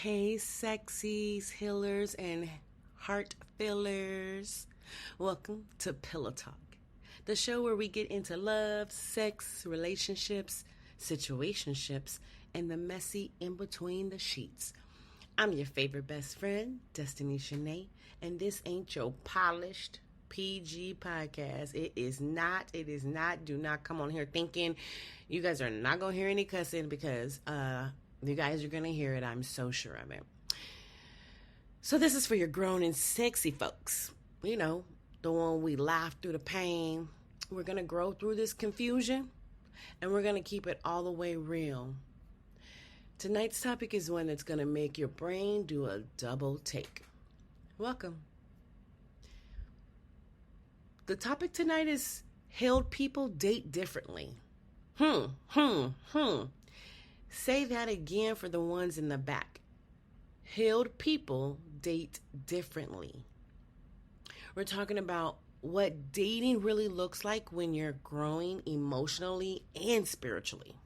Hey, sexies, healers, and heart fillers. Welcome to Pillow Talk, the show where we get into love, sex, relationships, situationships, and the messy in between the sheets. I'm your favorite best friend, Destiny Shanae, and this ain't your polished PG podcast. It is not. Do not come on here thinking you guys are not going to hear any cussing because you guys are going to hear it. I'm so sure of it. So this is for your grown and sexy folks. You know, the one we laugh through the pain. We're going to grow through this confusion, and we're going to keep it all the way real. Tonight's topic is one that's going to make your brain do a double take. Welcome. The topic tonight is healed people date differently. Say that again for the ones in the back. Healed people date differently. We're talking about what dating really looks like when you're growing emotionally and spiritually.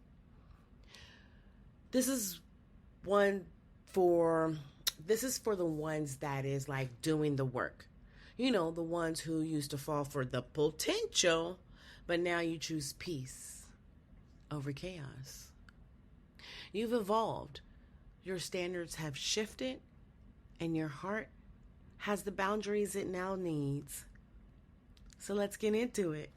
This is for the ones that is like doing the work. You know, the ones who used to fall for the potential, but now you choose peace over chaos. You've evolved. Your standards have shifted, and your heart has the boundaries it now needs. So let's get into it.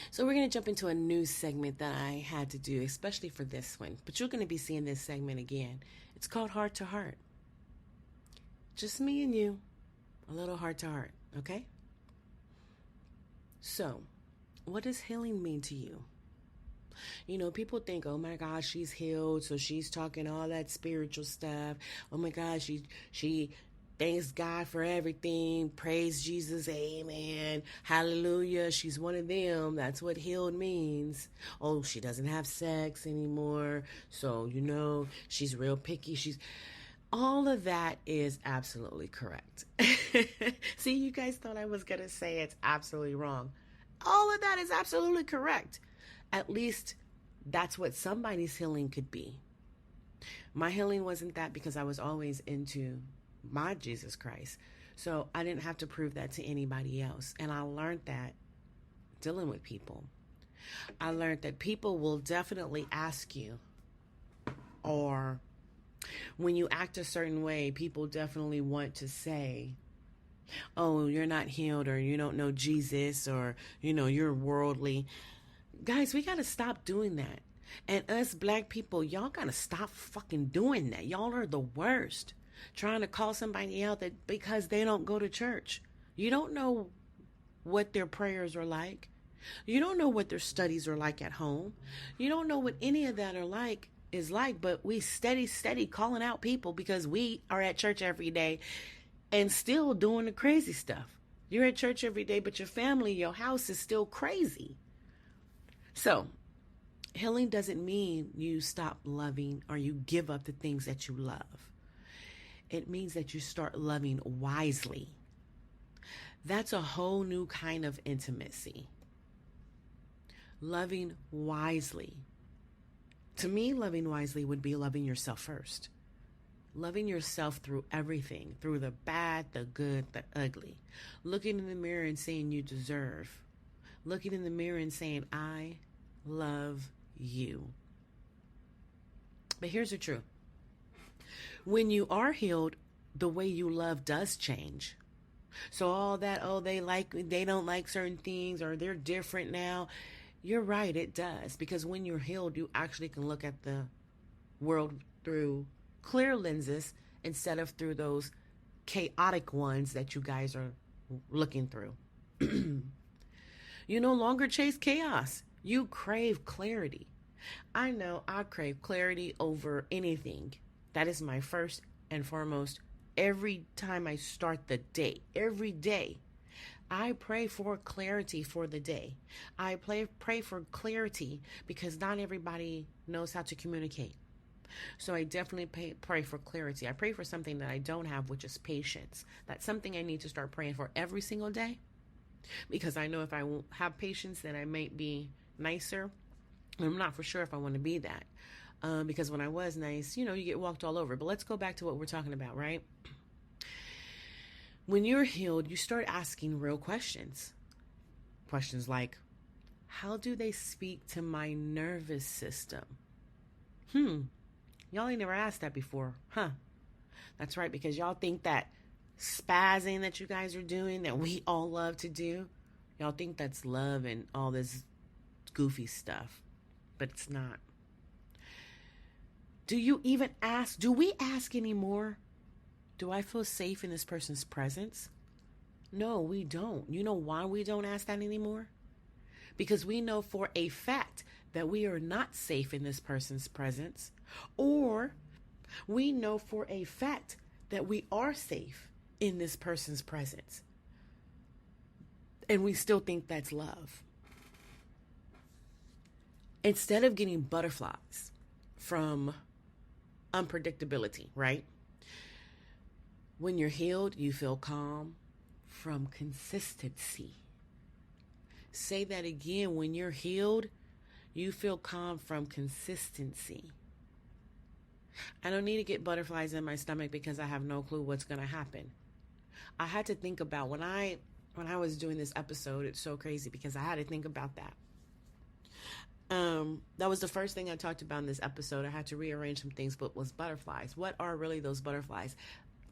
So we're going to jump into a new segment that I had to do, especially for this one. But you're going to be seeing this segment again. It's called Heart to Heart. Just me and you, a little heart to heart, okay? So, what does healing mean to you? You know, people think, oh my gosh, she's healed, so she's talking all that spiritual stuff. Oh my gosh, she thanks God for everything. Praise Jesus, amen, hallelujah. She's one of them. That's what healed means. Oh, she doesn't have sex anymore, so, you know, she's real picky. All of that is absolutely correct. See, you guys thought I was going to say it's absolutely wrong. All of that is absolutely correct. At least that's what somebody's healing could be. My healing wasn't that because I was always into my Jesus Christ. So I didn't have to prove that to anybody else. And I learned that dealing with people. I learned that people will definitely ask you, or when you act a certain way, people definitely want to say, oh, you're not healed, or you don't know Jesus, or, you know, you're worldly. Guys, we got to stop doing that. And us black people, y'all got to stop fucking doing that. Y'all are the worst. Trying to call somebody out that because they don't go to church. You don't know what their prayers are like. You don't know what their studies are like at home. You don't know what any of that is like, but we steady calling out people because we are at church every day and still doing the crazy stuff. You're at church every day, but your family, your house is still crazy. So, healing doesn't mean you stop loving or you give up the things that you love. It means that you start loving wisely. That's a whole new kind of intimacy. Loving wisely. To me, loving wisely would be loving yourself first. Loving yourself through everything, through the bad, the good, the ugly. Looking in the mirror and saying you deserve. Looking in the mirror and saying, I love you. But here's the truth. When you are healed, the way you love does change. So all that, they don't like certain things, or they're different now. You're right, it does. Because when you're healed, you actually can look at the world through clear lenses instead of through those chaotic ones that you guys are looking through. You no longer chase chaos. You crave clarity. I know I crave clarity over anything. That is my first and foremost. Every time I start the day, every day, I pray for clarity for the day. I pray for clarity because not everybody knows how to communicate. So I definitely pray for clarity. I pray for something that I don't have, which is patience. That's something I need to start praying for every single day, because I know if I won't have patience, then I might be nicer. I'm not for sure if I want to be that. Because when I was nice, you get walked all over. But let's go back to what we're talking about, right? When you're healed, you start asking real questions. Questions like, how do they speak to my nervous system? Y'all ain't never asked that before, huh? That's right, because y'all think that spazzing that you guys are doing, that we all love to do, y'all think that's love and all this goofy stuff. But it's not. Do we ask anymore? Do I feel safe in this person's presence? No, we don't. You know why we don't ask that anymore? Because we know for a fact that we are not safe in this person's presence, or we know for a fact that we are safe in this person's presence. And we still think that's love. Instead of getting butterflies from unpredictability, right? When you're healed, you feel calm from consistency. Say that again. When you're healed, you feel calm from consistency. I don't need to get butterflies in my stomach because I have no clue what's going to happen. I had to think about when I was doing this episode, it's so crazy because I had to think about that. That was the first thing I talked about in this episode. I had to rearrange some things, but was butterflies. What are really those butterflies?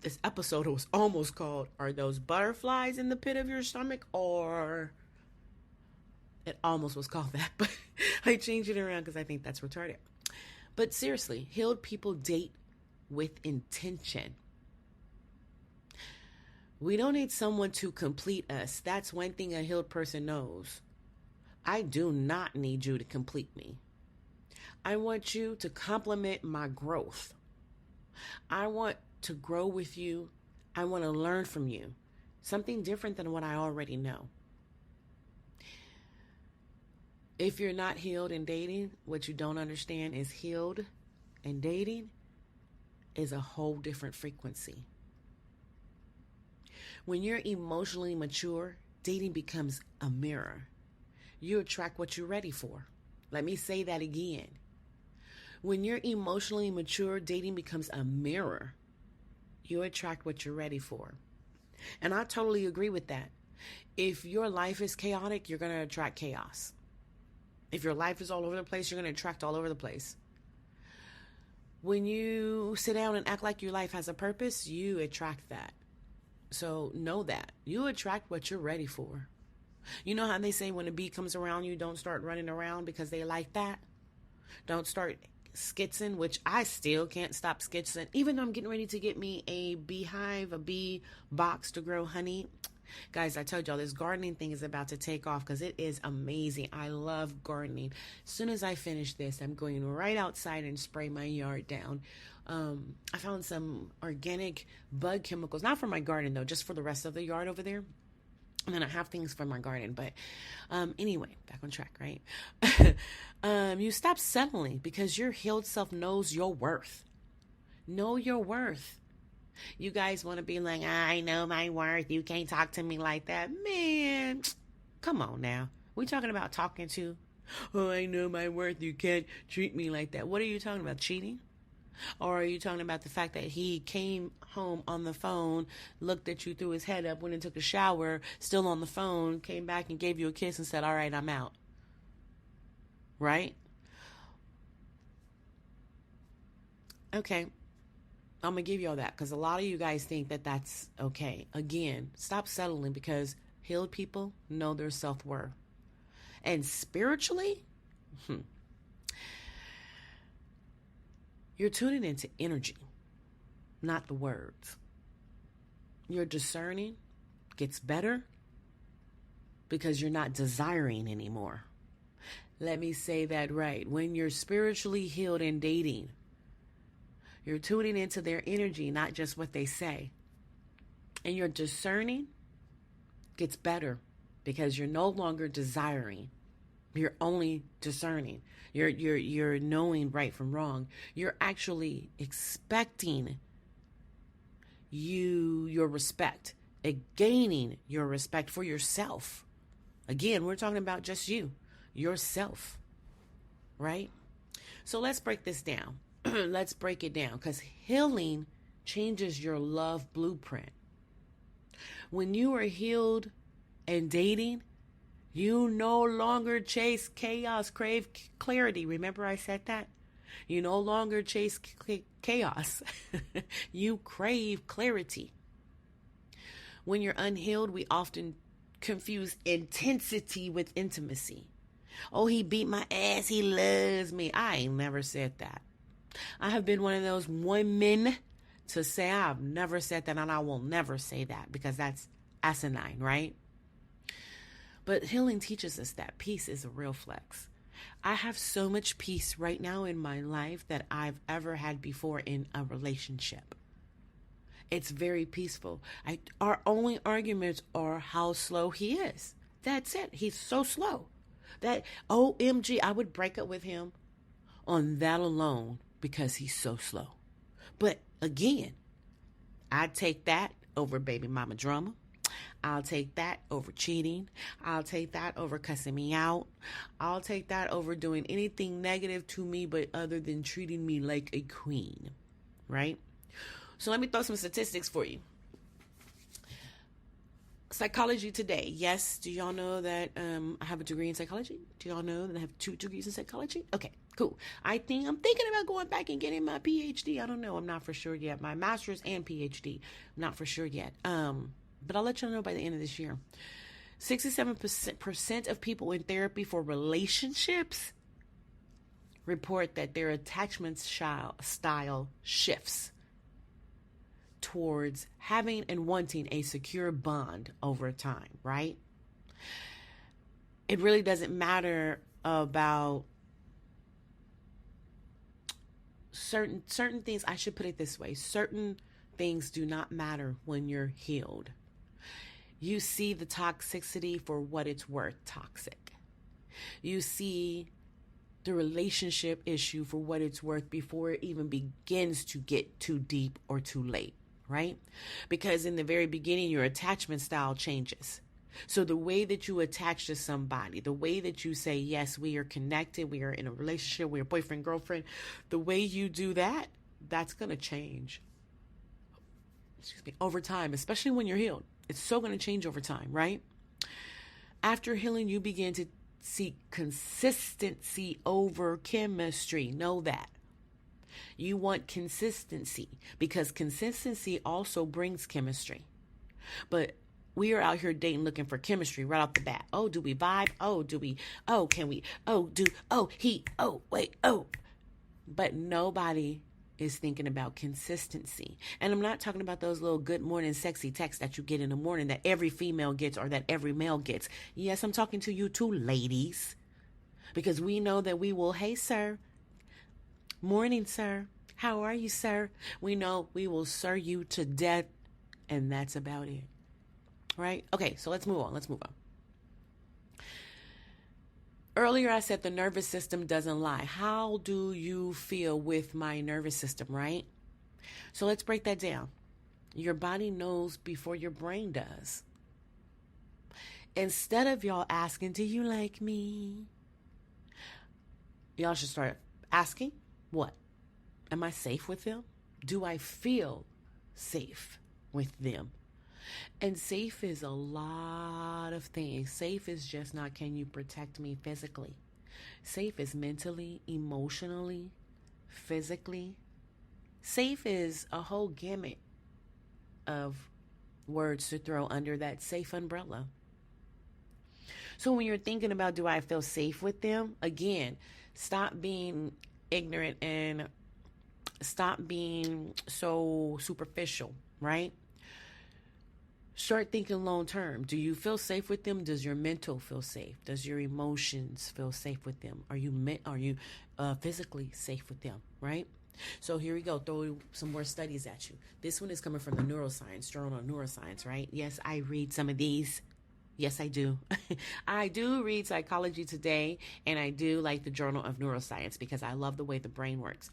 This episode was almost called, are those butterflies in the pit of your stomach? Or it almost was called that, but I changed it around because I think that's retarded. But seriously, healed people date with intention. We don't need someone to complete us. That's one thing a healed person knows. I do not need you to complete me. I want you to complement my growth. I want to grow with you. I want to learn from you. Something different than what I already know. If you're not healed in dating, what you don't understand is healed and dating is a whole different frequency. When you're emotionally mature, dating becomes a mirror. You attract what you're ready for. Let me say that again. When you're emotionally mature, dating becomes a mirror. You attract what you're ready for. And I totally agree with that. If your life is chaotic, you're going to attract chaos. If your life is all over the place, you're going to attract all over the place. When you sit down and act like your life has a purpose, you attract that. So know that. You attract what you're ready for. You know how they say when a bee comes around you, don't start running around because they like that? Don't start skitzing, which I still can't stop skitzing. Even though I'm getting ready to get me a beehive, a bee box to grow honey. Guys, I told y'all this gardening thing is about to take off because it is amazing. I love gardening. As soon as I finish this, I'm going right outside and spray my yard down. I found some organic bug chemicals, not for my garden though, just for the rest of the yard over there. And then I have things for my garden. But anyway, back on track, right? You stop settling because your healed self knows your worth. Know your worth. You guys want to be like, I know my worth. You can't talk to me like that. Man, come on now. We talking about talking to, oh, I know my worth. You can't treat me like that. What are you talking about? Cheating? Or are you talking about the fact that he came home on the phone, looked at you, threw his head up, went and took a shower, still on the phone, came back and gave you a kiss and said, all right, I'm out. Right? Okay. I'm going to give you all that because a lot of you guys think that that's okay. Again, stop settling because healed people know their self-worth. And spiritually, you're tuning into energy, not the words. Your discerning gets better because you're not desiring anymore. Let me say that right. When you're spiritually healed and dating, you're tuning into their energy, not just what they say. And your discerning gets better because you're no longer desiring. You're only discerning. You're knowing right from wrong. You're actually expecting your respect, gaining your respect for yourself. Again, we're talking about just yourself, right? So let's break this down. Let's break it down, because healing changes your love blueprint. When you are healed and dating, you no longer chase chaos, crave clarity. Remember I said that? You no longer chase chaos. You crave clarity. When you're unhealed, we often confuse intensity with intimacy. Oh, he beat my ass. He loves me. I ain't never said that. I have been one of those women to say I've never said that, and I will never say that, because that's asinine, right? But healing teaches us that peace is a real flex. I have so much peace right now in my life that I've ever had before in a relationship. It's very peaceful. Our only arguments are how slow he is. That's it. He's so slow. That OMG, I would break up with him on that alone because he's so slow. But again, I'd take that over baby mama drama. I'll take that over cheating. I'll take that over cussing me out. I'll take that over doing anything negative to me, but other than treating me like a queen, right? So let me throw some statistics for you. Psychology Today. Yes, do y'all know that I have a degree in psychology? Do y'all know that I have 2 degrees in psychology? Okay, cool. I'm thinking about going back and getting my PhD. I don't know. I'm not for sure yet. My master's and PhD. I'm not for sure yet. But I'll let you know by the end of this year. 67% of people in therapy for relationships report that their attachment style shifts towards having and wanting a secure bond over time, right? It really doesn't matter about certain things. I should put it this way. Certain things do not matter when you're healed. You see the toxicity for what it's worth, toxic. You see the relationship issue for what it's worth before it even begins to get too deep or too late, right? Because in the very beginning, your attachment style changes. So the way that you attach to somebody, the way that you say, yes, we are connected, we are in a relationship, we are boyfriend, girlfriend, the way you do that, that's going to change. Over time, especially when you're healed. It's so going to change over time, right? After healing, you begin to seek consistency over chemistry. Know that. You want consistency because consistency also brings chemistry. But we are out here dating looking for chemistry right off the bat. Oh, do we vibe? Oh, do we? Oh, can we? Oh, do? Oh, he? Oh, wait. Oh. But nobody is thinking about consistency. And I'm not talking about those little good morning sexy texts that you get in the morning that every female gets or that every male gets. Yes, I'm talking to you too, ladies. Because we know that we will, hey, sir. Morning, sir. How are you, sir? We know we will sir you to death. And that's about it. Right? Okay, so let's move on. Earlier, I said the nervous system doesn't lie. How do you feel with my nervous system, right? So let's break that down. Your body knows before your brain does. Instead of y'all asking, do you like me? Y'all should start asking, what? Am I safe with them? Do I feel safe with them? And safe is a lot of things. Safe is just not, can you protect me physically? Safe is mentally, emotionally, physically. Safe is a whole gamut of words to throw under that safe umbrella. So when you're thinking about, do I feel safe with them? Again, stop being ignorant and stop being so superficial, right? Start thinking long term. Do you feel safe with them? Does your mental feel safe? Does your emotions feel safe with them? Are you physically safe with them? Right? So here we go. Throw some more studies at you. This one is coming from the Neuroscience Journal of Neuroscience. Right? Yes, I read some of these. Yes, I do. I do read Psychology Today, and I do like the Journal of Neuroscience because I love the way the brain works.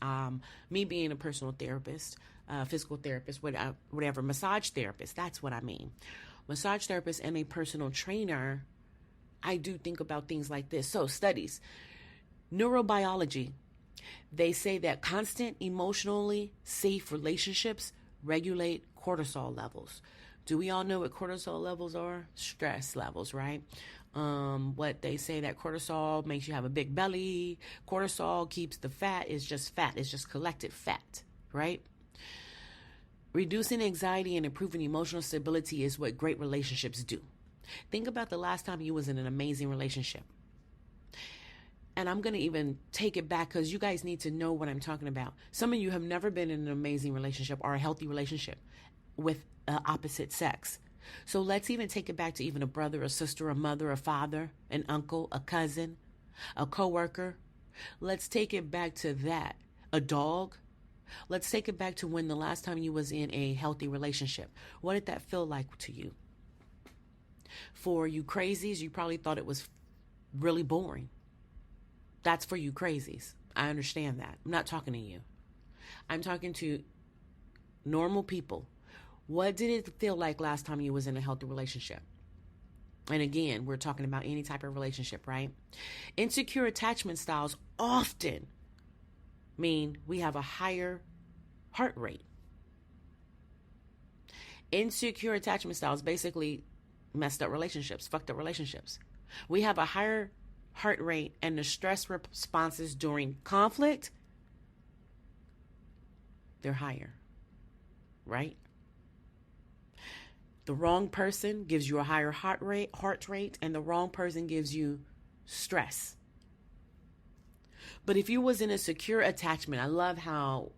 Me being a personal therapist, physical therapist, whatever, massage therapist, that's what I mean. Massage therapist and a personal trainer, I do think about things like this. So studies, neurobiology They say that constant emotionally safe relationships regulate cortisol levels. Do we all know what cortisol levels are? Stress levels, right? What they say that cortisol makes you have a big belly. Cortisol keeps the fat. It's just fat. It's just collected fat, right? Reducing anxiety and improving emotional stability is what great relationships do. Think about the last time you was in an amazing relationship. And I'm going to even take it back because you guys need to know what I'm talking about. Some of you have never been in an amazing relationship or a healthy relationship with opposite sex. So let's even take it back to even a brother, a sister, a mother, a father, an uncle, a cousin, a coworker. Let's take it back to that. A dog. Let's take it back to when the last time you was in a healthy relationship. What did that feel like to you? For you crazies, you probably thought it was really boring. That's for you crazies. I understand that. I'm not talking to you. I'm talking to normal people. What did it feel like last time you was in a healthy relationship? And again, we're talking about any type of relationship, right? Insecure attachment styles often mean we have a higher heart rate. Insecure attachment styles basically messed up relationships, fucked up relationships. We have a higher heart rate, and the stress responses during conflict, they're higher, right? The wrong person gives you a higher heart rate, and the wrong person gives you stress. But if you was in a secure attachment, I love how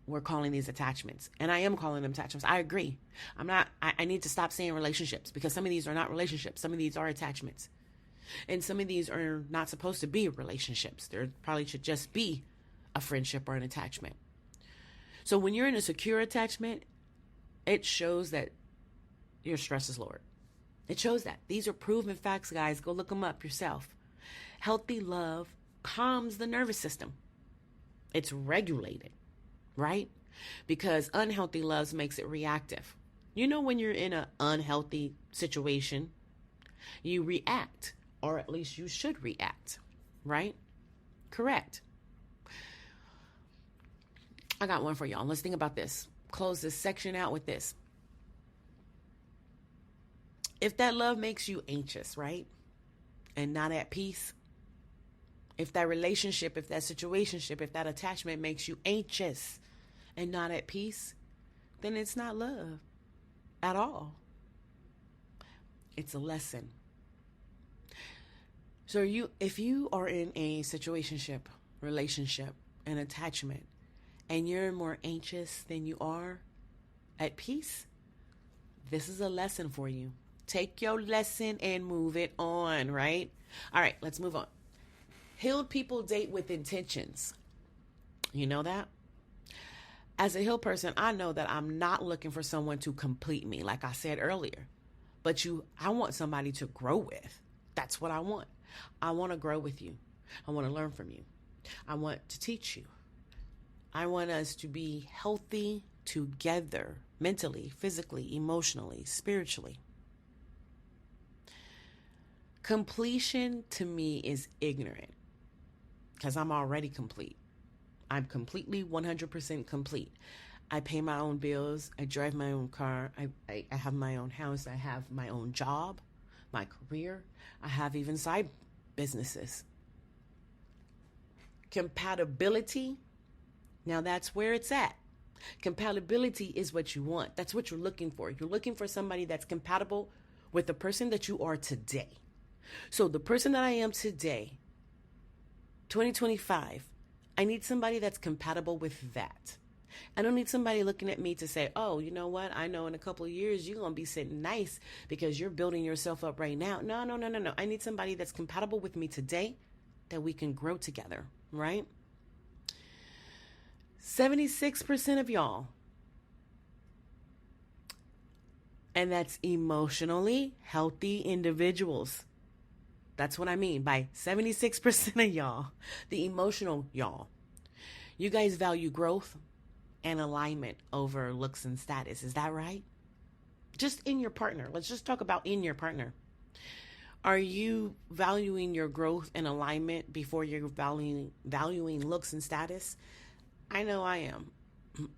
we're calling these attachments, and I am calling them attachments. I agree. I need to stop saying relationships because some of these are not relationships. Some of these are attachments. And some of these are not supposed to be relationships. There probably should just be a friendship or an attachment. So when you're in a secure attachment, it shows that your stress is lowered. It shows that. These are proven facts, guys. Go look them up yourself. Healthy love calms the nervous system. It's regulated, right? Because unhealthy love makes it reactive. You know, when you're in an unhealthy situation, you react. Or at least you should react, right? Correct. I got one for y'all. Let's think about this. Close this section out with this. If that love makes you anxious, right? And not at peace. If that relationship, if that situationship, if that attachment makes you anxious and not at peace, then it's not love at all. It's a lesson. So if you are in a situationship, relationship, an attachment, and you're more anxious than you are at peace, this is a lesson for you. Take your lesson and move it on, right? All right, let's move on. Healed people date with intentions. You know that? As a healed person, I know that I'm not looking for someone to complete me, like I said earlier. But I want somebody to grow with. That's what I want. I want to grow with you. I want to learn from you. I want to teach you. I want us to be healthy together, mentally, physically, emotionally, spiritually. Completion to me is ignorant because I'm already complete. I'm completely 100% complete. I pay my own bills. I drive my own car. I have my own house. I have my own job, my career. I have even side businesses. Compatibility, now that's where it's at. Compatibility is what you want. That's what you're looking for. You're looking for somebody that's compatible with the person that you are today. So the person that I am today, 2025, I need somebody that's compatible with that. I don't need somebody looking at me to say, oh, you know what? I know in a couple of years you're going to be sitting nice because you're building yourself up right now. No. I need somebody that's compatible with me today that we can grow together, right? 76% of y'all, and that's emotionally healthy individuals. That's what I mean by 76% of y'all, the emotional y'all. You guys value growth and alignment over looks and status. Is that right? Just in your partner. Let's just talk about in your partner. Are you valuing your growth and alignment before you're valuing looks and status? I know I am.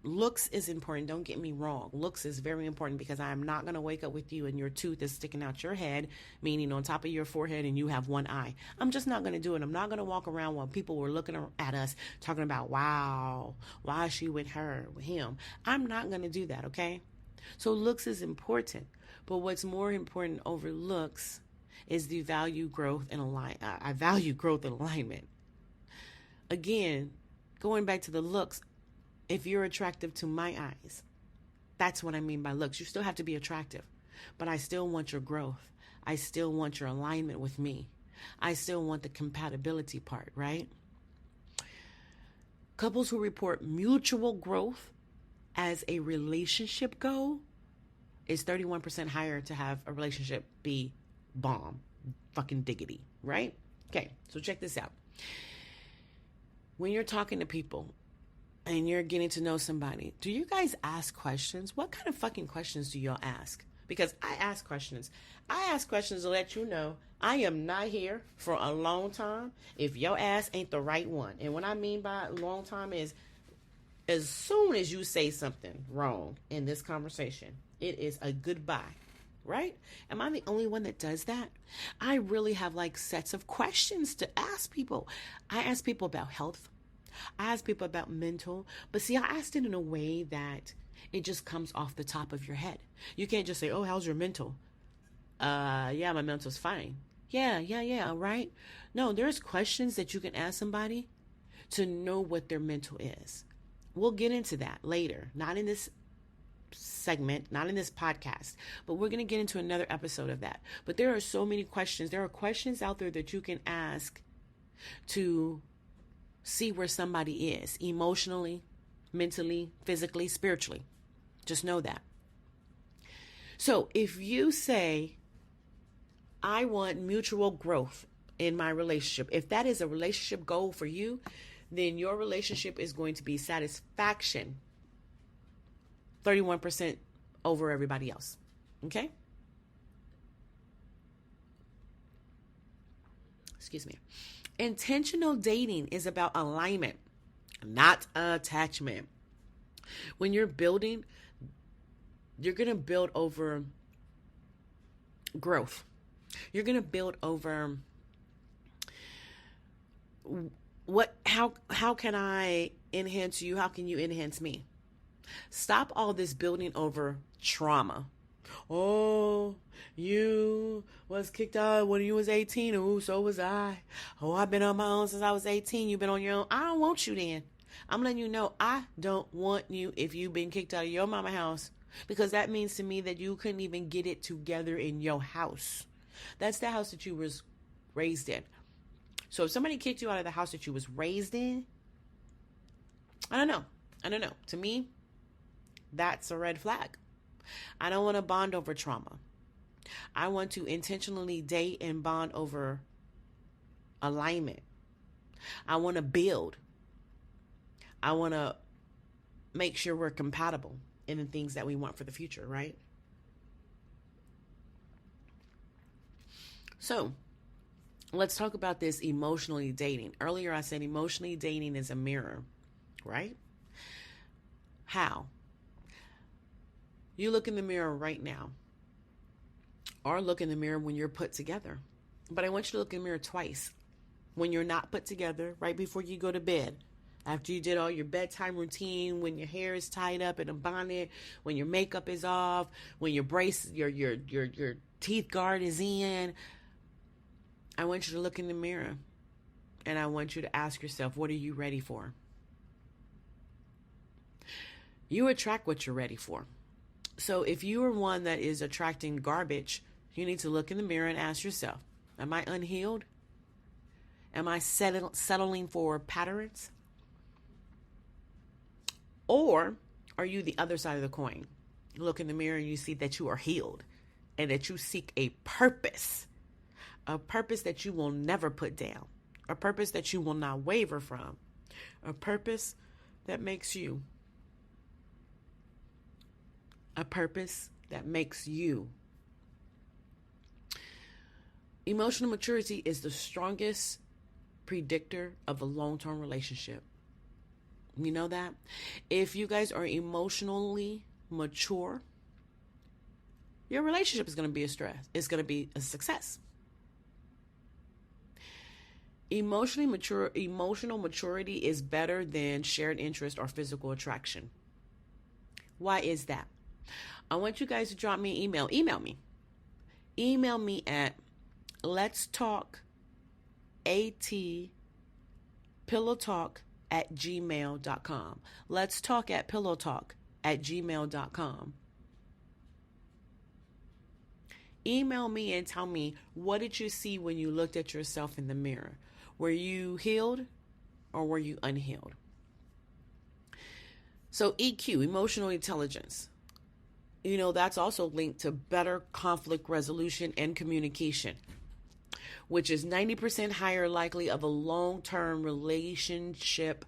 Looks is important. Don't get me wrong. Looks is very important because I am not going to wake up with you and your tooth is sticking out your head, meaning on top of your forehead, and you have one eye. I'm just not going to do it. I'm not going to walk around while people were looking at us talking about, wow, why is she with her, with him? I'm not going to do that, okay? So looks is important. But what's more important over looks is the value growth and I value growth and alignment. Again, going back to the looks, if you're attractive to my eyes, that's what I mean by looks. You still have to be attractive, but I still want your growth. I still want your alignment with me. I still want the compatibility part, right? Couples who report mutual growth as a relationship goal is 31% higher to have a relationship be bomb, fucking diggity, right? Okay, so check this out. When you're talking to people and you're getting to know somebody, do you guys ask questions? What kind of fucking questions do y'all ask? Because I ask questions. I ask questions to let you know I am not here for a long time if your ass ain't the right one. And what I mean by long time is as soon as you say something wrong in this conversation, it is a goodbye. Right? Am I the only one that does that? I really have like sets of questions to ask people. I ask people about health. I ask people about mental. But see, I asked it in a way that it just comes off the top of your head. You can't just say, oh, how's your mental? Yeah, my mental's fine. Yeah, right? No, there's questions that you can ask somebody to know what their mental is. We'll get into that later. Not in this segment, not in this podcast, but we're going to get into another episode of that. But there are so many questions. There are questions out there that you can ask to see where somebody is emotionally, mentally, physically, spiritually. Just know that. So if you say, I want mutual growth in my relationship, if that is a relationship goal for you, then your relationship is going to be satisfaction 31% over everybody else. Okay? Excuse me. Intentional dating is about alignment, not attachment. When you're building, you're going to build over growth. You're going to build over how can I enhance you? How can you enhance me? Stop all this building over trauma. Oh, you was kicked out when you was 18. Oh, so was I. Oh, I've been on my own since I was 18. You've been on your own. I don't want you then. I'm letting you know I don't want you if you've been kicked out of your mama house. Because that means to me that you couldn't even get it together in your house. That's the house that you was raised in. So if somebody kicked you out of the house that you was raised in, I don't know. To me, that's a red flag. I don't want to bond over trauma. I want to intentionally date and bond over alignment. I want to build. I want to make sure we're compatible in the things that we want for the future, right? So, let's talk about this emotionally dating. Earlier I said emotionally dating is a mirror, right? How? You look in the mirror right now, or look in the mirror when you're put together. But I want you to look in the mirror twice. When you're not put together, right before you go to bed, after you did all your bedtime routine, when your hair is tied up in a bonnet, when your makeup is off, when your teeth guard is in, I want you to look in the mirror and I want you to ask yourself, what are you ready for? You attract what you're ready for. So if you are one that is attracting garbage, you need to look in the mirror and ask yourself, am I unhealed? Am I settling for patterns? Or are you the other side of the coin? You look in the mirror and you see that you are healed and that you seek a purpose that you will never put down, a purpose that you will not waver from, a purpose that makes you, a purpose that makes you. Emotional maturity is the strongest predictor of a long-term relationship. You know that? If you guys are emotionally mature, your relationship is going to be a stress. It's going to be a success. Emotional maturity is better than shared interest or physical attraction. Why is that? I want you guys to drop me an email. Email me at let's talk pillowtalk@gmail.com. Let's talk at pillowtalk@gmail.com. Email me and tell me, what did you see when you looked at yourself in the mirror? Were you healed or were you unhealed? So EQ, emotional intelligence, that's also linked to better conflict resolution and communication, which is 90% higher likely of a long-term relationship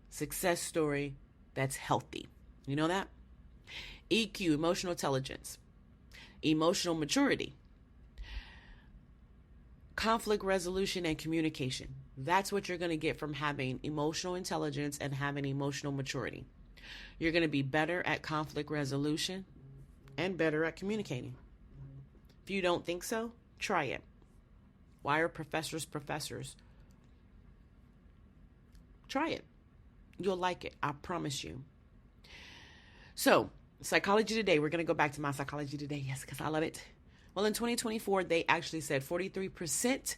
success story that's healthy. You know that? EQ, emotional intelligence. Emotional maturity. Conflict resolution and communication. That's what you're going to get from having emotional intelligence and having emotional maturity. You're going to be better at conflict resolution and better at communicating. If you don't think so, try it. Why are professors professors? Try it. You'll like it. I promise you. So, Psychology Today. We're going to go back to my Psychology Today. Yes, because I love it. Well, in 2024, they actually said 43%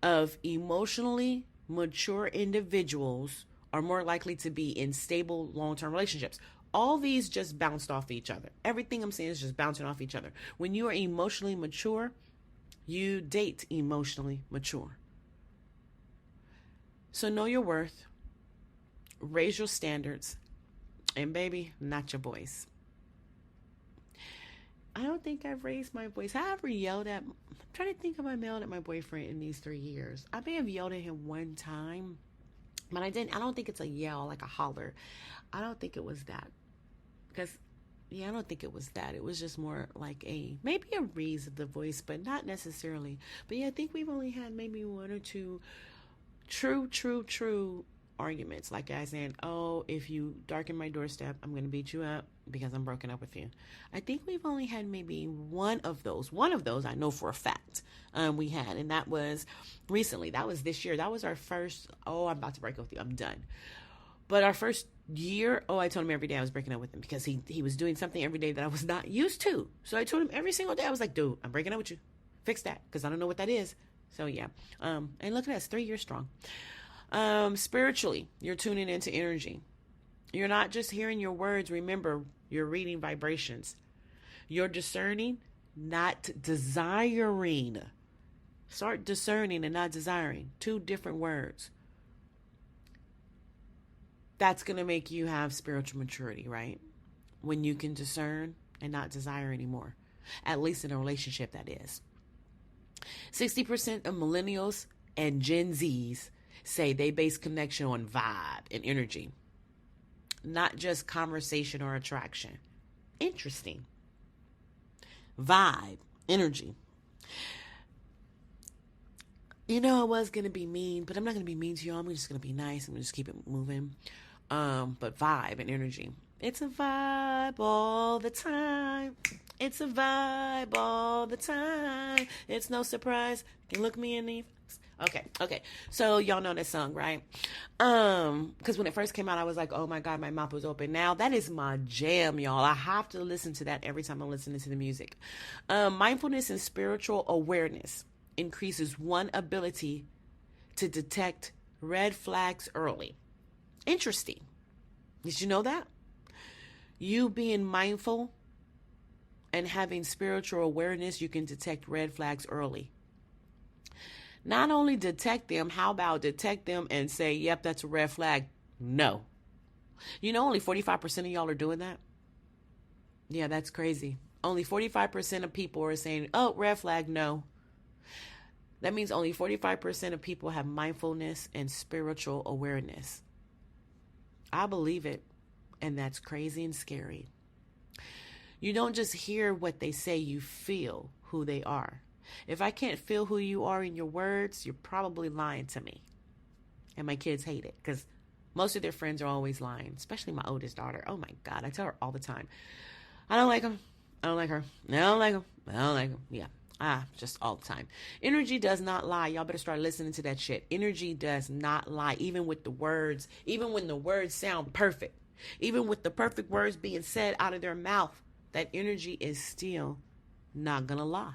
of emotionally mature individuals are more likely to be in stable long-term relationships. All these just bounced off each other. Everything I'm saying is just bouncing off each other. When you are emotionally mature, you date emotionally mature. So know your worth, raise your standards, and baby, not your voice. I don't think I've raised my voice. Have I ever yelled at? I'm trying to think if I yelled at my boyfriend in these 3 years. I may have yelled at him one time, but I didn't. I don't think it's a yell, like a holler. I don't think it was that. I don't think it was that. It was just more like maybe a raise of the voice, but not necessarily. But yeah, I think we've only had maybe one or two true arguments, like I saying, oh, if you darken my doorstep, I'm going to beat you up because I'm broken up with you. I think we've only had maybe one of those I know for a fact we had, and that was recently. That was this year. That was our first, I'm about to break up with you, I'm done. But our first year, I told him every day I was breaking up with him because he was doing something every day that I was not used to. So I told him every single day, I was like, dude, I'm breaking up with you. Fix that, because I don't know what that is. So yeah. And look at us, 3 years strong. Spiritually, you're tuning into energy. You're not just hearing your words. Remember, you're reading vibrations. You're discerning, not desiring. Start discerning and not desiring. 2 different words. That's going to make you have spiritual maturity, right? When you can discern and not desire anymore. At least in a relationship, that is. 60% of millennials and Gen Zs say they base connection on vibe and energy, not just conversation or attraction. Interesting. Vibe, energy. I was going to be mean, but I'm not going to be mean to you. I'm just going to be nice. I'm going to just keep it moving. But vibe and energy. It's a vibe all the time. It's a vibe all the time. It's no surprise. You can look me in the... Okay. So y'all know this song, right? Because when it first came out, I was like, oh my God, my mouth was open. Now that is my jam, y'all. I have to listen to that every time I'm listening to the music. Mindfulness and spiritual awareness increases one ability to detect red flags early. Interesting. Did you know that? You being mindful and having spiritual awareness, you can detect red flags early. Not only detect them, how about detect them and say, yep, that's a red flag? No. Only 45% of y'all are doing that. Yeah, that's crazy. Only 45% of people are saying, oh, red flag, no. That means only 45% of people have mindfulness and spiritual awareness. I believe it, and that's crazy and scary. You don't just hear what they say, you feel who they are. If I can't feel who you are in your words, you're probably lying to me. And my kids hate it because most of their friends are always lying, especially my oldest daughter. Oh my God, I tell her all the time, I don't like him. I don't like her. I don't like him. I don't like him. Yeah. Just all the time. Energy does not lie. Y'all better start listening to that shit. Energy does not lie, even with the words, even when the words sound perfect, even with the perfect words being said out of their mouth, that energy is still not gonna lie.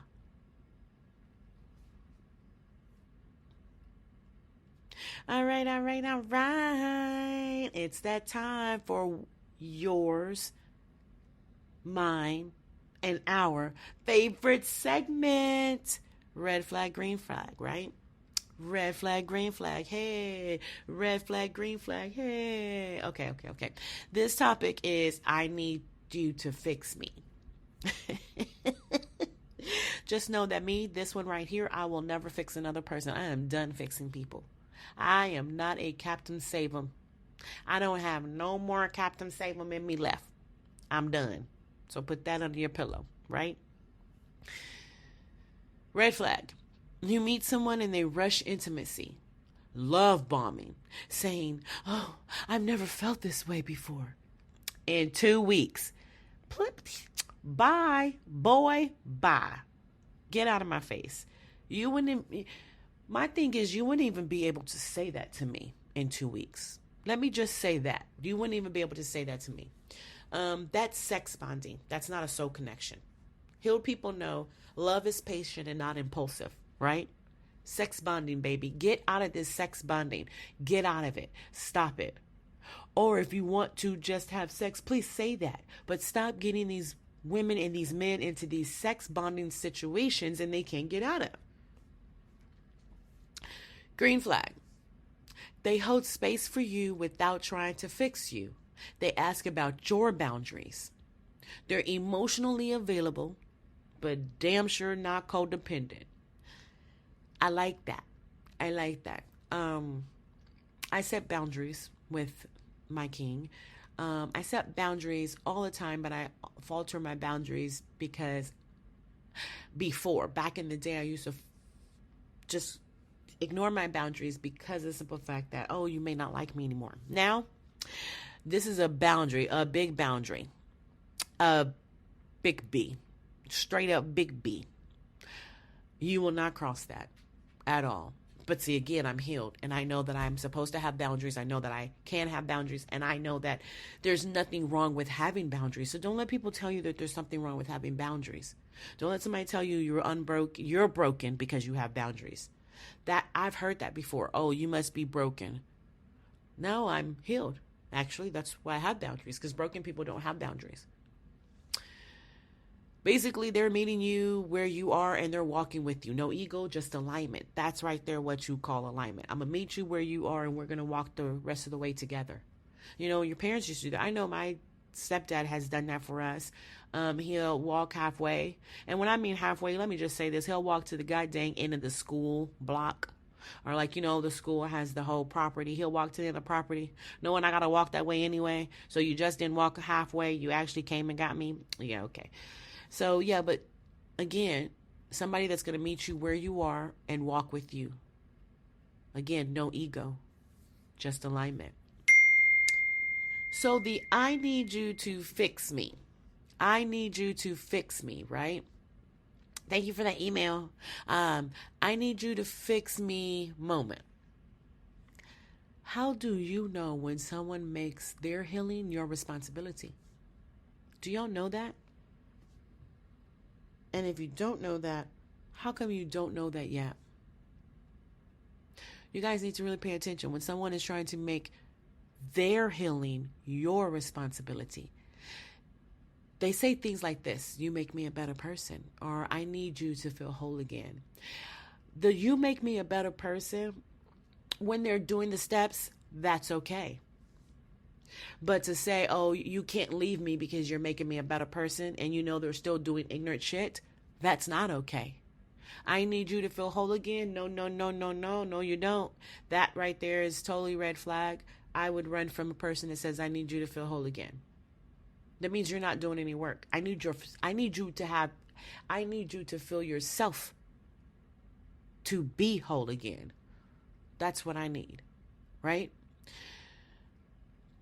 All right, all right, all right. It's that time for yours, mine, and our favorite segment. Red flag, green flag, right? Red flag, green flag, hey. Red flag, green flag, hey. Okay, okay, okay. This topic is I need you to fix me. Just know that me, this one right here, I will never fix another person. I am done fixing people. I am not a Captain Save 'em. I don't have no more Captain Save 'em in me left. I'm done. So put that under your pillow, right? Red flag. You meet someone and they rush intimacy. Love bombing. Saying, oh, I've never felt this way before. In 2 weeks. Bye, boy, bye. Get out of my face. You wouldn't. My thing is, you wouldn't even be able to say that to me in 2 weeks. Let me just say that. You wouldn't even be able to say that to me. That's sex bonding. That's not a soul connection. Healed people know love is patient and not impulsive, right? Sex bonding, baby. Get out of this sex bonding. Get out of it. Stop it. Or if you want to just have sex, please say that. But stop getting these women and these men into these sex bonding situations and they can't get out of. Green flag. They hold space for you without trying to fix you. They ask about your boundaries. They're emotionally available, but damn sure not codependent. I like that. I like that. I set boundaries with my king. I set boundaries all the time, but I falter my boundaries because back in the day, I used to just ignore my boundaries because of the simple fact that, oh, you may not like me anymore. Now, this is a boundary, a big boundary, a big B, straight up big B. You will not cross that at all. But see, again, I'm healed and I know that I'm supposed to have boundaries. I know that I can have boundaries and I know that there's nothing wrong with having boundaries. So don't let people tell you that there's something wrong with having boundaries. Don't let somebody tell you you're broken because you have boundaries. That I've heard that before. Oh, you must be broken. No, I'm healed. Actually, that's why I have boundaries, because broken people don't have boundaries. Basically, they're meeting you where you are and they're walking with you. No ego, just alignment. That's right there what you call alignment. I'm going to meet you where you are and we're going to walk the rest of the way together. You know, your parents used to do that. I know my stepdad has done that for us. He'll walk halfway. And when I mean halfway, let me just say this. He'll walk to the goddamn end of the school block. Or like, you know, the school has the whole property. He'll walk to the end of the property, knowing I got to walk that way anyway. So you just didn't walk halfway. You actually came and got me. Yeah, okay. So, yeah, but again, somebody that's going to meet you where you are and walk with you. Again, no ego, just alignment. So I need you to fix me. I need you to fix me, right? Thank you for that email. I need you to fix me moment. How do you know when someone makes their healing your responsibility? Do y'all know that? And if you don't know that, how come you don't know that yet? You guys need to really pay attention when someone is trying to make their healing your responsibility. They say things like this: you make me a better person, or I need you to feel whole again. The you make me a better person, when they're doing the steps, that's okay. But to say, oh, you can't leave me because you're making me a better person, and you know they're still doing ignorant shit, that's not okay. I need you to feel whole again. No, no, no, no, no, no, you don't. That right there is totally red flag. I would run from a person that says, I need you to feel whole again. That means you're not doing any work. I need you to have I need you to feel yourself to be whole again. That's what I need, right?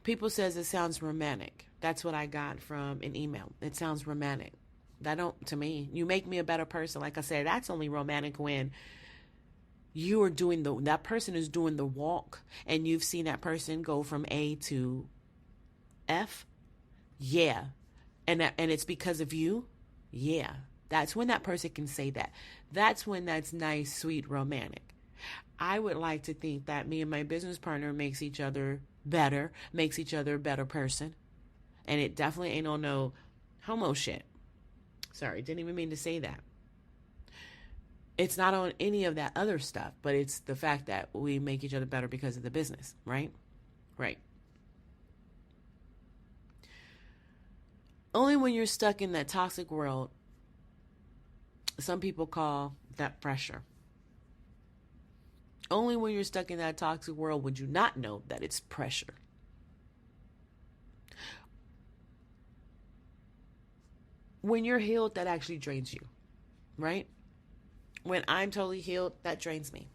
People says it sounds romantic. That's what I got from an email. It sounds romantic. That don't, to me, you make me a better person. Like I said, that's only romantic when you are doing that person is doing the walk and you've seen that person go from A to F. Yeah. And it's because of you. Yeah. That's when that person can say that. That's when that's nice, sweet, romantic. I would like to think that me and my business partner makes each other better, makes each other a better person. And it definitely ain't on no homo shit. Sorry, didn't even mean to say that. It's not on any of that other stuff, but it's the fact that we make each other better because of the business, right? Right. Only when you're stuck in that toxic world, some people call that pressure. Only when you're stuck in that toxic world would you not know that it's pressure. When you're healed, that actually drains you, right? When I'm totally healed, that drains me.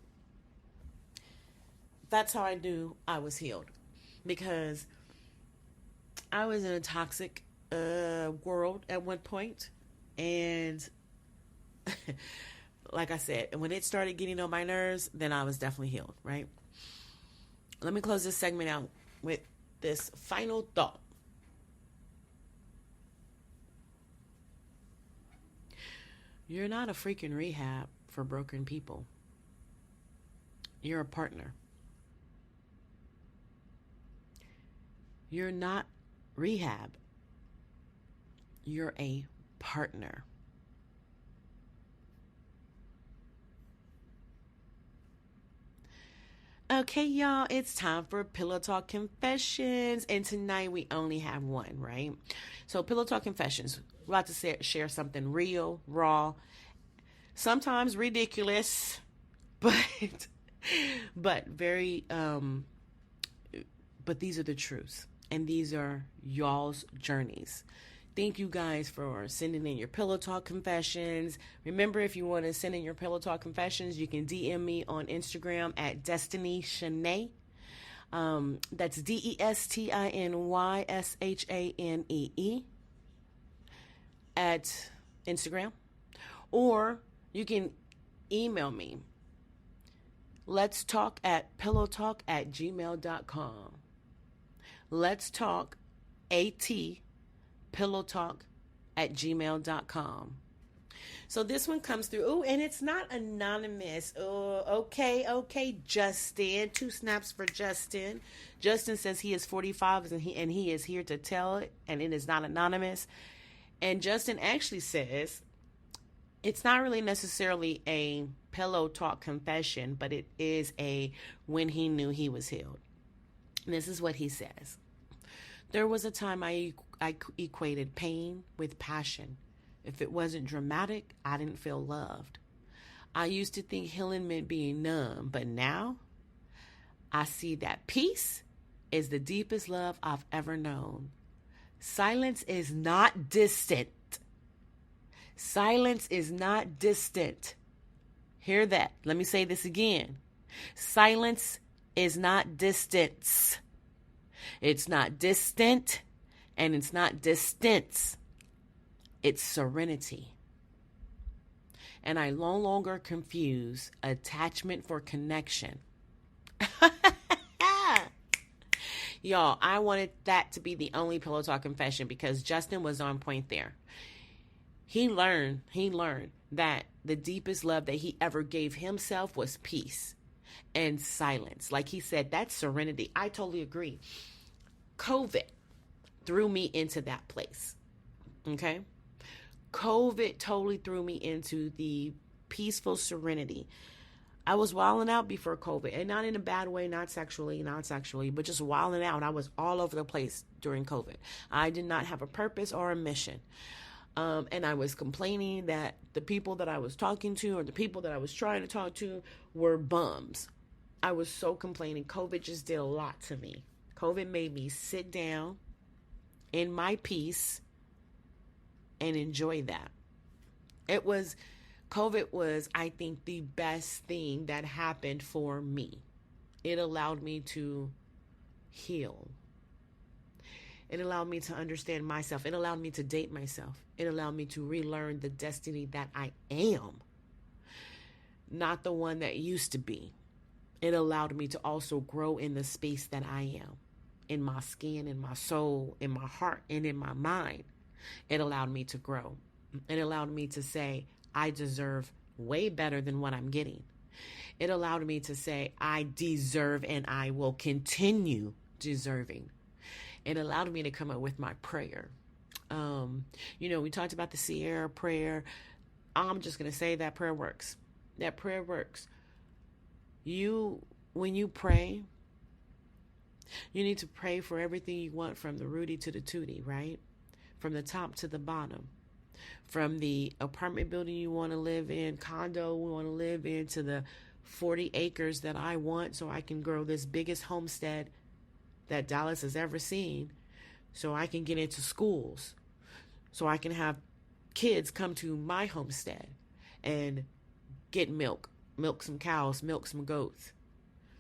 That's how I knew I was healed. Because I was in a toxic world at one point. And like I said, when it started getting on my nerves, then I was definitely healed, right? Let me close this segment out with this final thought. You're not a freaking rehab for broken people. You're a partner. You're not rehab. You're a partner. Okay, y'all, it's time for Pillow Talk Confessions. And tonight we only have one, right? So, Pillow Talk Confessions. We're about to share something real, raw, sometimes ridiculous, but very, but these are the truths. And these are y'all's journeys. Thank you guys for sending in your Pillow Talk confessions. Remember, if you want to send in your Pillow Talk confessions, you can DM me on Instagram at Destiny Shanae. That's DESTINYSHANEE at Instagram. Or you can email me. Let's talk at pillowtalk@gmail.com. Let's talk pillowtalk@gmail.com. So this one comes through. Oh, and it's not anonymous. Oh, okay, Justin. 2 snaps for Justin. Justin says he is 45 and he is here to tell it, and it is not anonymous. And Justin actually says it's not really necessarily a pillow talk confession, but it is a when he knew he was healed. And this is what he says. There was a time I equated pain with passion. If it wasn't dramatic, I didn't feel loved. I used to think healing meant being numb, but now I see that peace is the deepest love I've ever known. Silence is not distant. Silence is not distant. Hear that. Let me say this again. Silence is not distance. It's not distant and it's not distance. It's serenity. And I no longer confuse attachment for connection. Y'all, I wanted that to be the only Pillow Talk confession because Justin was on point there. He learned that the deepest love that he ever gave himself was peace and silence. Like he said, that's serenity. I totally agree. COVID threw me into that place. Okay? COVID totally threw me into the peaceful serenity. I was wilding out before COVID, and not in a bad way, not sexually, but just wilding out. I was all over the place during COVID. I did not have a purpose or a mission. And I was complaining that the people that I was talking to or the people that I was trying to talk to were bums. I was so complaining. COVID just did a lot to me. COVID made me sit down in my peace and enjoy that. It was, COVID was, I think, the best thing that happened for me. It allowed me to heal. It allowed me to understand myself. It allowed me to date myself. It allowed me to relearn the destiny that I am, not the one that used to be. It allowed me to also grow in the space that I am, in my skin, in my soul, in my heart, and in my mind. It allowed me to grow. It allowed me to say, I deserve way better than what I'm getting. It allowed me to say, I deserve and I will continue deserving. It allowed me to come up with my prayer. We talked about the Sierra prayer. I'm just going to say that prayer works. That prayer works. When you pray, you need to pray for everything you want, from the Rudy to the Tootie, right? From the top to the bottom. From the apartment building you want to live in, condo we want to live in, to the 40 acres that I want so I can grow this biggest homestead that Dallas has ever seen, so I can get into schools, so I can have kids come to my homestead and get milk some cows, milk some goats,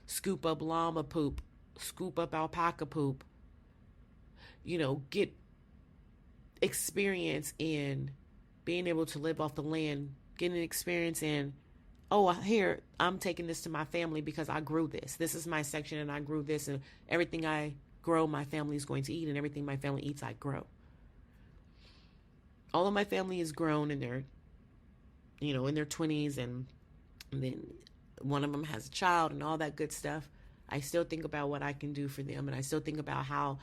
scoop up llama poop, scoop up alpaca poop, get experience in being able to live off the land, getting experience in, here, I'm taking this to my family because I grew this. This is my section and I grew this, and everything I grow, my family is going to eat, and everything my family eats, I grow. All of my family is grown in their 20s, and then one of them has a child and all that good stuff. I still think about what I can do for them, and I still think about how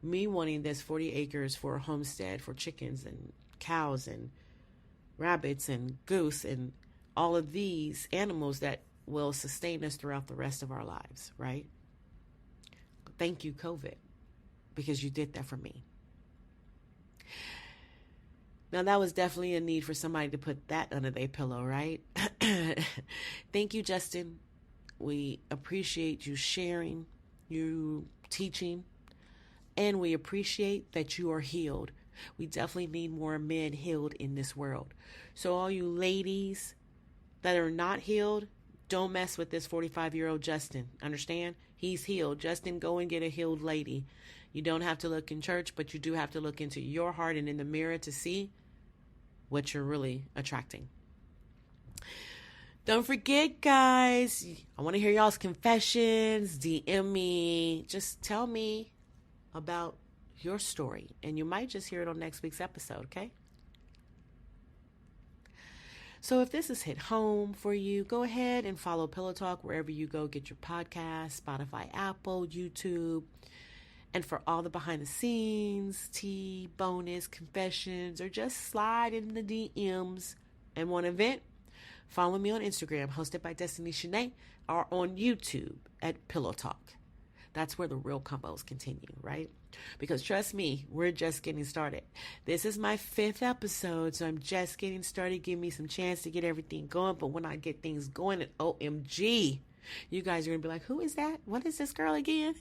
me wanting this 40 acres for a homestead for chickens and cows and rabbits and goose and all of these animals that will sustain us throughout the rest of our lives, right? Thank you, COVID, because you did that for me. Now, that was definitely a need for somebody to put that under their pillow, right? Thank you, Justin. We appreciate you sharing, you teaching, and we appreciate that you are healed. We definitely need more men healed in this world. So all you ladies that are not healed, don't mess with this 45-year-old Justin. Understand? He's healed. Justin, go and get a healed lady. You don't have to look in church, but you do have to look into your heart and in the mirror to see what you're really attracting. Don't forget, guys, I want to hear y'all's confessions. DM me. Just tell me about your story, and you might just hear it on next week's episode, okay? So if this has hit home for you, go ahead and follow Pillow Talk wherever you go get your podcast, Spotify, Apple, YouTube. And for all the behind the scenes, tea, bonus, confessions, or just slide in the DMs and want to vent, follow me on Instagram, hosted by Destiny Shanae, or on YouTube at Pillow Talk. That's where the real combos continue, right? Because trust me, we're just getting started. This is my 5th episode, so I'm just getting started. Give me some chance to get everything going. But when I get things going, and OMG, you guys are going to be like, who is that? What is this girl again?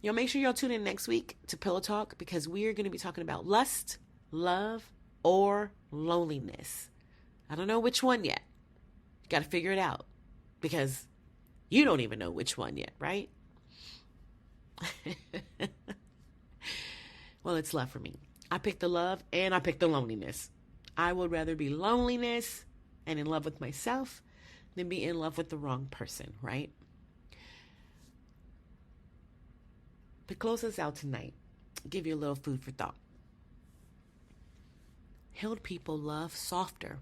Make sure y'all tune in next week to Pillow Talk, because we are going to be talking about lust, love, or loneliness. I don't know which one yet. Got to figure it out, because you don't even know which one yet, right? Well, it's love for me. I picked the love and I picked the loneliness. I would rather be loneliness and in love with myself than be in love with the wrong person, right? To close us out tonight, give you a little food for thought. Healed people love softer,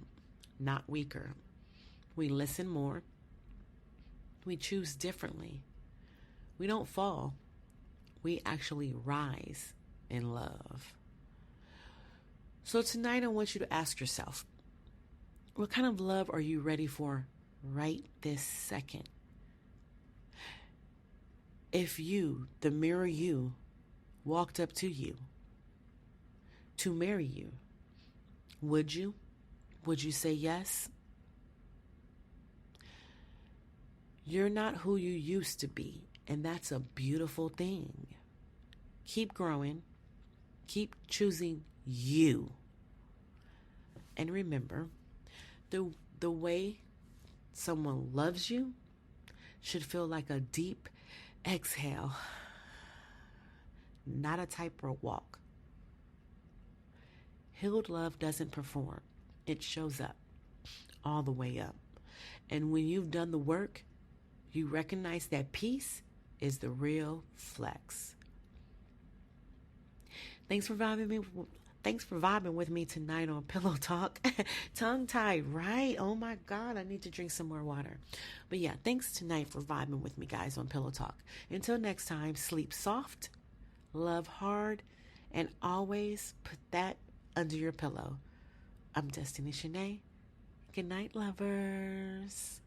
not weaker. We listen more. We choose differently. We don't fall. We actually rise in love. So tonight I want you to ask yourself, what kind of love are you ready for right this second? If you, the mirror you, walked up to you to marry you, would you? Would you say yes? You're not who you used to be, and that's a beautiful thing. Keep growing. Keep choosing you. And remember, the way someone loves you should feel like a deep exhale, not a tightrope walk. Healed love doesn't perform. It shows up all the way up. And when you've done the work, you recognize that peace is the real flex. Thanks for vibing with me tonight on Pillow Talk. Tongue tied, right? Oh my God, I need to drink some more water. But yeah, thanks tonight for vibing with me, guys, on Pillow Talk. Until next time, sleep soft, love hard, and always put that under your pillow. I'm Destiny Shanae. Good night, lovers.